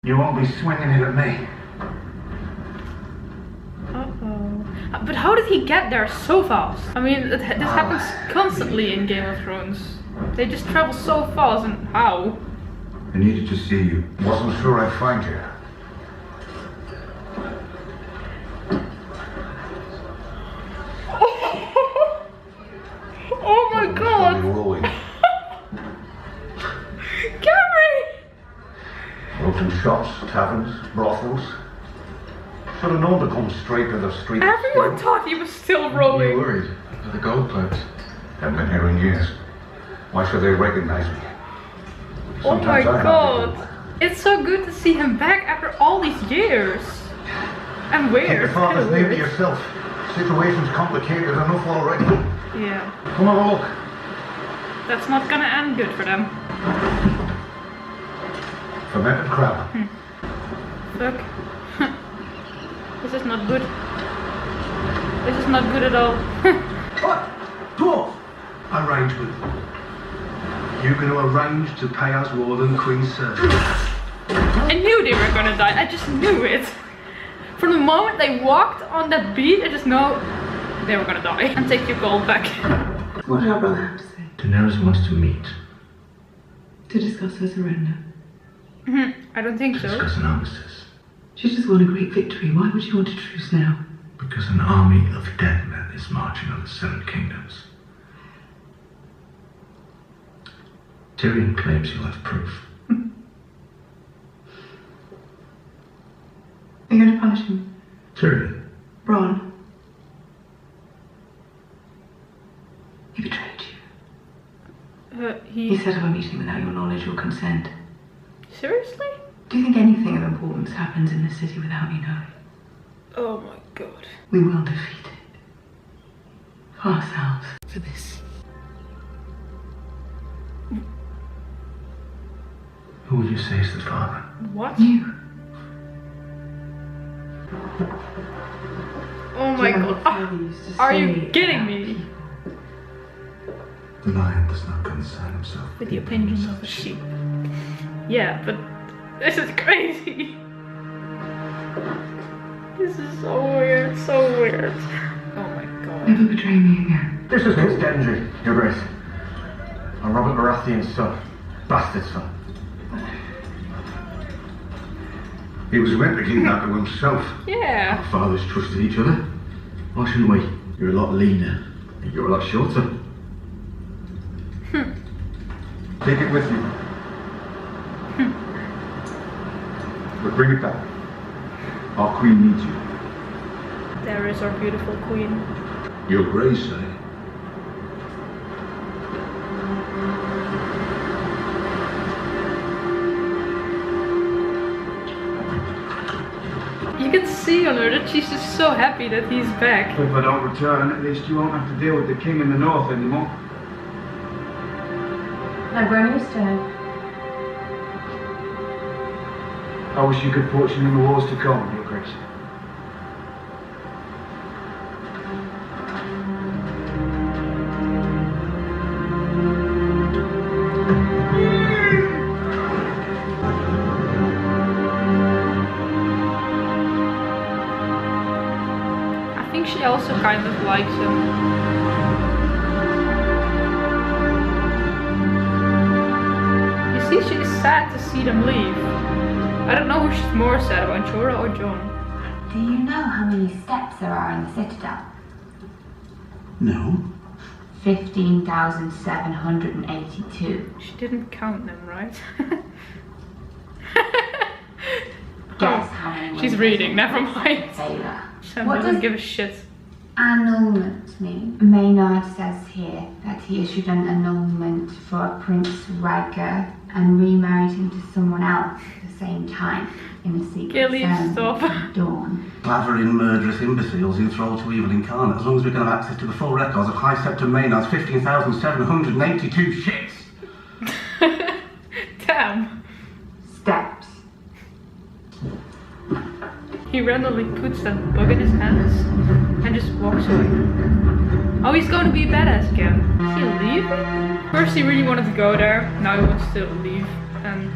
You won't be swinging it at me. Uh-oh. But how did he get there so fast? I mean, this happens constantly in Game of Thrones. They just travel so fast, and how? I needed to see you. Wasn't sure I'd find you. Oh my god! Gary! Open shops, taverns, brothels. Should have known to come straight to the street. Everyone thought he was still rolling. You worried for the gold clerks? Haven't been here in years. Why should they recognize me? Oh my god! It's so good to see him back after all these years. And weird. Take your father's name to yourself. Situation's complicated enough already. Yeah. Come on, look. That's not gonna end good for them. Fermented crab. Fuck. This is not good. This is not good at all. What? Dwarf! Arrangement. You're going to arrange to pay us more than Queen's service. I knew they were gonna die. I just knew it. From the moment they walked on that beat, I just know they were gonna die. And take your gold back. What did our brother have to say? Daenerys wants to meet. To discuss her surrender. I don't think so. Discuss an armistice. She just won a great victory. Why would she want a truce now? Because an army of dead men is marching on the Seven Kingdoms. Tyrion claims you'll have proof. Are you going to punish him? Tyrion? Bronn. He betrayed you. He set up a meeting without your knowledge or consent. Seriously? Do you think anything of importance happens in this city without you knowing? Oh my god. We will defeat it. For ourselves. For this. Who will you say is the father? What? You. Oh my god. Are you kidding me? The lion does not concern himself With the opinions of a sheep. Yeah, but this is crazy. This is so weird, so weird. Oh my god. Never betray me again. This is Miss Gendry, Your Grace. I'm Robert Baratheon's son. Bastard son. He was meant to keep that to himself. Yeah. Our fathers trusted each other. Why shouldn't we? You're a lot leaner. You're a lot shorter. Take it with you. But bring it back. Our queen needs you. There is our beautiful queen. Your Grace, eh? You can see on her that she's just so happy that he's back. If I don't return, at least you won't have to deal with the king in the north anymore. I'm going to stay. I wish you good fortune in the wars to come, Your Grace. I think she also kind of likes him. You see, she's sad to see them leave. I don't know who she's more sad about, Jorah or Jon. Do you know how many steps there are in the Citadel? No. 15,782. She didn't count them, right? Guess how many She's windows reading, in never mind. Sailor. She What doesn't does give a shit. annulment mean? Maynard says here that he issued an annulment for Prince Rhaegar and remarried him to someone else at the same time in a secret Gilly, ceremony stop. at dawn. Clavering murderous imbeciles enthralled to evil incarnate, as long as we can have access to the full records of High Septon Maynard's 15,782 ships. Damn. Steps. He randomly puts that book in his hands and just walks away. Oh, he's going to be a badass again. Is he leaving? First he really wanted to go there, now he wants to leave. And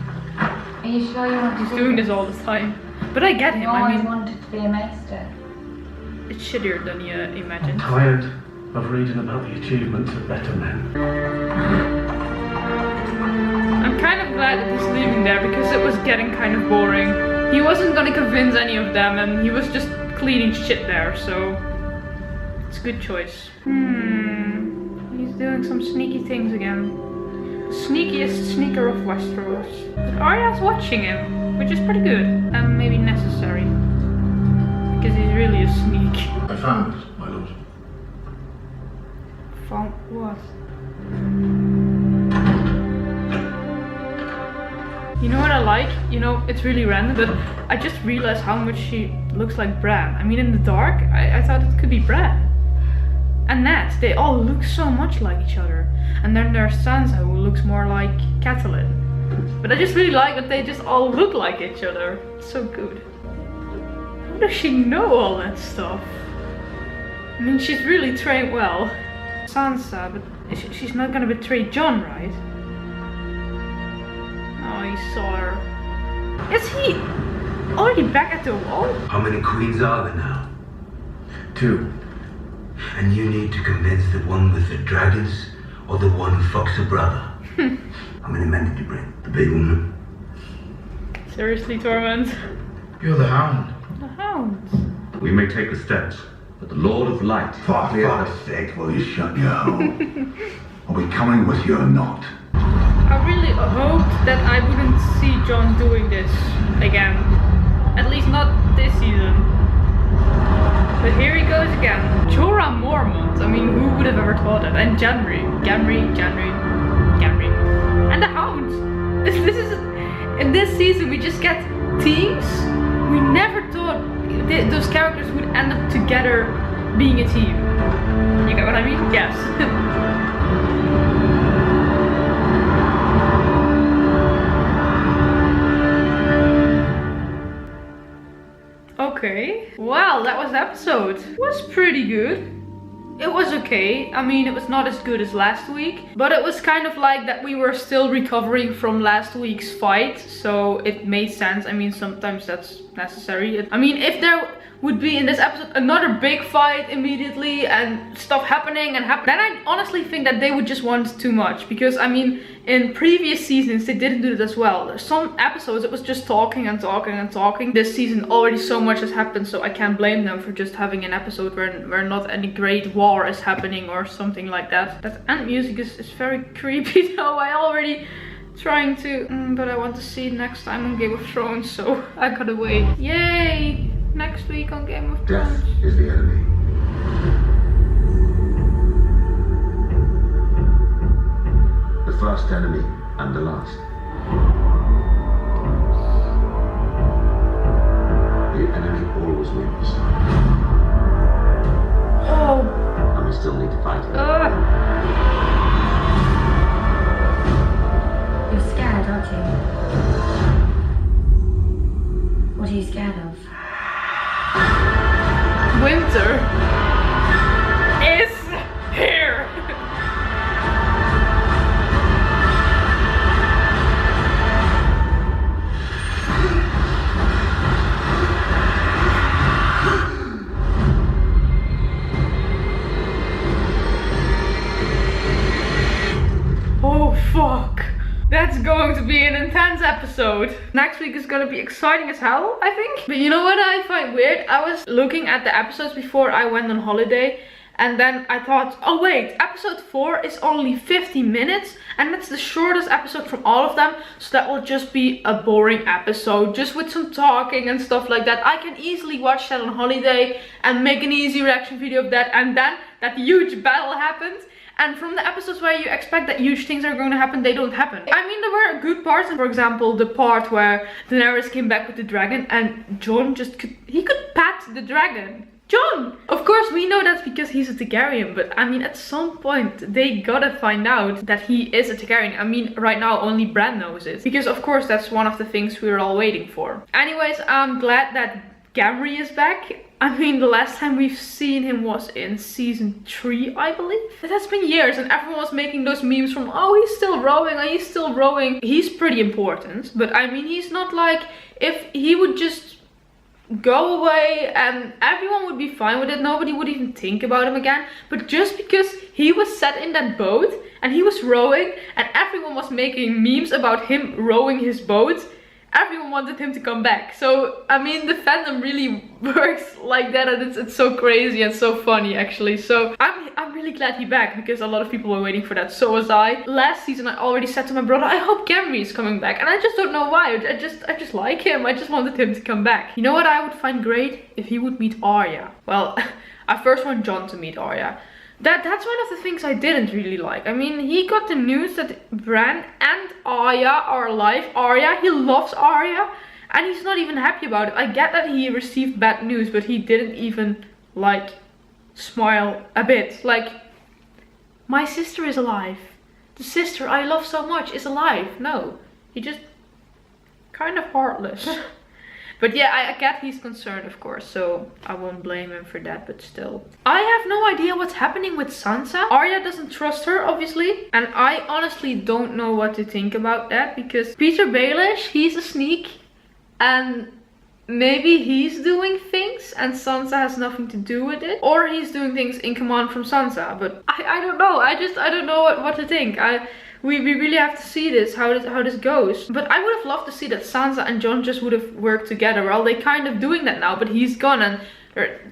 Are you sure you want to He's do doing this? this all the time. But I get him, You I always mean, wanted to be a maester. it's shittier than you imagined. Tired of reading about the achievements of better men. I'm kind of glad that he's leaving there because it was getting kind of boring. He wasn't gonna convince any of them and he was just cleaning shit there, so it's a good choice. He's doing some sneaky things again. The sneakiest sneaker of Westeros. But Arya's watching him, which is pretty good and maybe necessary. Because he's really a sneak. I found it, my lord. Found what? You know what I like? You know, it's really random, but I just realized how much she looks like Bran. I mean, in the dark, I thought it could be Bran. And Ned, they all look so much like each other. And then there's Sansa, who looks more like Catelyn. But I just really like that they just all look like each other. It's so good. How does she know all that stuff? I mean, she's really trained well. Sansa, but she's not gonna betray Jon, right? Oh, he saw her. Is he already back at the wall? How many queens are there now? 2. And you need to convince the one with the dragons or the one who fucks her brother. How many men did you bring? The big woman? Seriously, Torment? You're the Hound. The Hound. We may take the steps, but the Lord of Light... For fuck's sake, will you shut your hole? Are we coming with you or not? I really hoped that I wouldn't see Jon doing this again. At least not this season. But here he goes again. Jorah Mormont. I mean, who would have ever thought that? And Janry. And the Hound. This is... In this season, we just get teams. We never thought those characters would end up together being a team. You get what I mean? Yes. Okay. Well, that was the episode. It was pretty good. It was okay. I mean, it was not as good as last week, but it was kind of like that we were still recovering from last week's fight, so it made sense. I mean, sometimes that's necessary. I mean, if there would be in this episode another big fight immediately and stuff happening, then I honestly think that they would just want too much, because I mean, in previous seasons they didn't do it as well. There's some episodes it was just talking and talking and talking. This season already so much has happened, so I can't blame them for just having an episode where not any great war is happening or something like that. That end music is very creepy though. I already trying to, but I want to see it next time on Game of Thrones, so I gotta wait. Yay! Next week on Game of Thrones. Death is the enemy. The first enemy and the last. The enemy always wins. Oh. And we still need to fight him. You're scared, aren't you? What are you scared of? Winter is here. Oh fuck. That's going to be an intense episode. Next week is gonna be exciting as hell, I think. But you know what I find weird? I was looking at the episodes before I went on holiday, and then I thought, oh wait, episode 4 is only 50 minutes, and that's the shortest episode from all of them, so that will just be a boring episode, just with some talking and stuff like that. I can easily watch that on holiday and make an easy reaction video of that, and then that huge battle happens. And from the episodes where you expect that huge things are going to happen, they don't happen. I mean, there were good parts. For example, the part where Daenerys came back with the dragon and Jon just could pat the dragon. Jon! Of course, we know that's because he's a Targaryen, but I mean, at some point, they gotta find out that he is a Targaryen. I mean, right now, only Bran knows it. Because, of course, that's one of the things we're all waiting for. Anyways, I'm glad that Gamri is back. I mean, the last time we've seen him was in season 3, I believe. It has been years and everyone was making those memes from, oh, he's still rowing, oh, he's still rowing. He's pretty important, but I mean, he's not like, if he would just go away and everyone would be fine with it, nobody would even think about him again. But just because he was sat in that boat and he was rowing and everyone was making memes about him rowing his boat, everyone wanted him to come back. So, I mean, the fandom really works like that, and it's so crazy and so funny, actually. So, I'm really glad he's back, because a lot of people were waiting for that. So was I. Last season, I already said to my brother, I hope Gamri is coming back. And I just don't know why. I just like him. I just wanted him to come back. You know what I would find great? If he would meet Arya. Well, I first want Jon to meet Arya. That's one of the things I didn't really like. I mean, he got the news that Bran and Arya are alive. Arya, he loves Arya, and he's not even happy about it. I get that he received bad news, but he didn't even, like, smile a bit. Like, my sister is alive. The sister I love so much is alive. No, he just kind of heartless. But yeah, I get he's concerned, of course, so I won't blame him for that, but still. I have no idea what's happening with Sansa. Arya doesn't trust her, obviously. And I honestly don't know what to think about that, because Peter Baelish, he's a sneak. And maybe he's doing things and Sansa has nothing to do with it. Or he's doing things in command from Sansa. But I don't know. I don't know what to think. We really have to see this, how this goes. But I would have loved to see that Sansa and Jon just would have worked together. Well, they're kind of doing that now, but he's gone and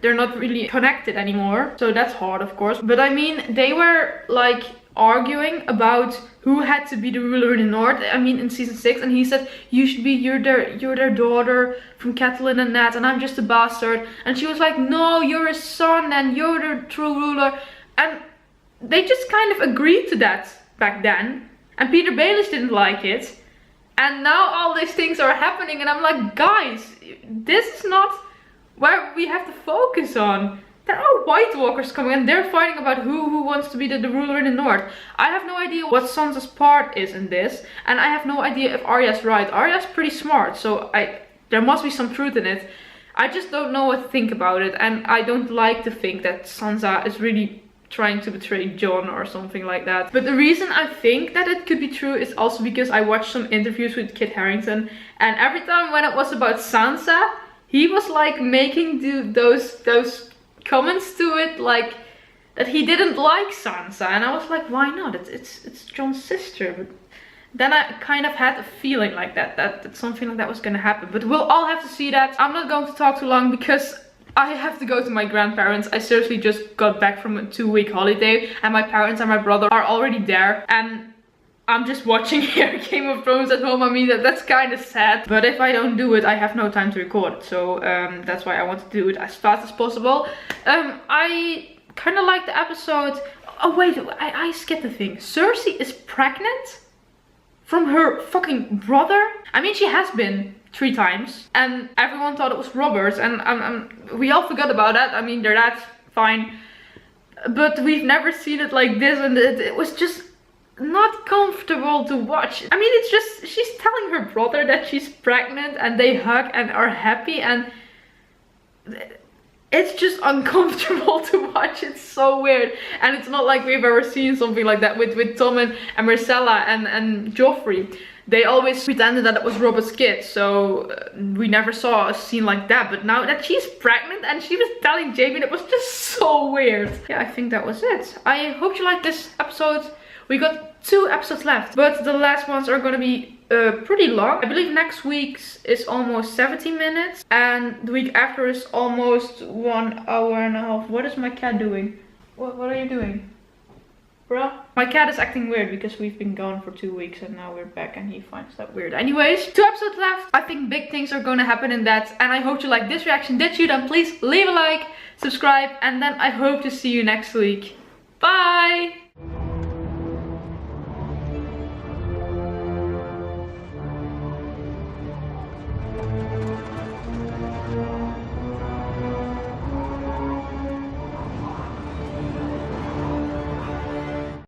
they're not really connected anymore. So that's hard, of course. But I mean, they were like arguing about who had to be the ruler in the north. I mean, in season 6, and he said, you're their daughter from Catelyn and Ned, and I'm just a bastard. And she was like, no, you're a son and you're the true ruler. And they just kind of agreed to that back then, and Peter Baelish didn't like it, and now all these things are happening, and I'm like, guys, this is not where we have to focus on. There are White Walkers coming and they're fighting about who wants to be the ruler in the north. I have no idea what Sansa's part is in this, and I have no idea if Arya's right. Arya's pretty smart, so there must be some truth in it. I just don't know what to think about it, and I don't like to think that Sansa is really trying to betray Jon or something like that. But the reason I think that it could be true is also because I watched some interviews with Kit Harington, and every time when it was about Sansa, he was like making those comments to it, like that he didn't like Sansa, and I was like, why not? It's Jon's sister. But then I kind of had a feeling like that something like that was gonna happen. But we'll all have to see that. I'm not going to talk too long because I have to go to my grandparents. I seriously just got back from a 2-week holiday, and my parents and my brother are already there, and I'm just watching here Game of Thrones at home. I mean, that's kind of sad, but if I don't do it, I have no time to record it. So that's why I want to do it as fast as possible. I kind of like the episode. Oh wait, I skipped the thing. Cersei is pregnant from her fucking brother. I mean, she has been 3 times, and everyone thought it was Robert's, and we all forgot about that. I mean, that's fine, but we've never seen it like this, and it was just not comfortable to watch. I mean, it's just, she's telling her brother that she's pregnant, and they hug and are happy, and it's just uncomfortable to watch. It's so weird, and it's not like we've ever seen something like that with Tom and Myrcella and Joffrey. They always pretended that it was Robert's kid, so we never saw a scene like that. But now that she's pregnant and she was telling Jaime, it was just so weird. Yeah, I think that was it. I hope you liked this episode. We got 2 episodes left, but the last ones are gonna be pretty long. I believe next week's is almost 70 minutes, and the week after is almost 1 hour and a half. What is my cat doing? What are you doing? Bruh. My cat is acting weird because we've been gone for 2 weeks and now we're back and he finds that weird. Anyways, 2 episodes left. I think big things are gonna happen in that, and I hope you like this reaction. Did you? Then please leave a like, subscribe, and then I hope to see you next week. Bye!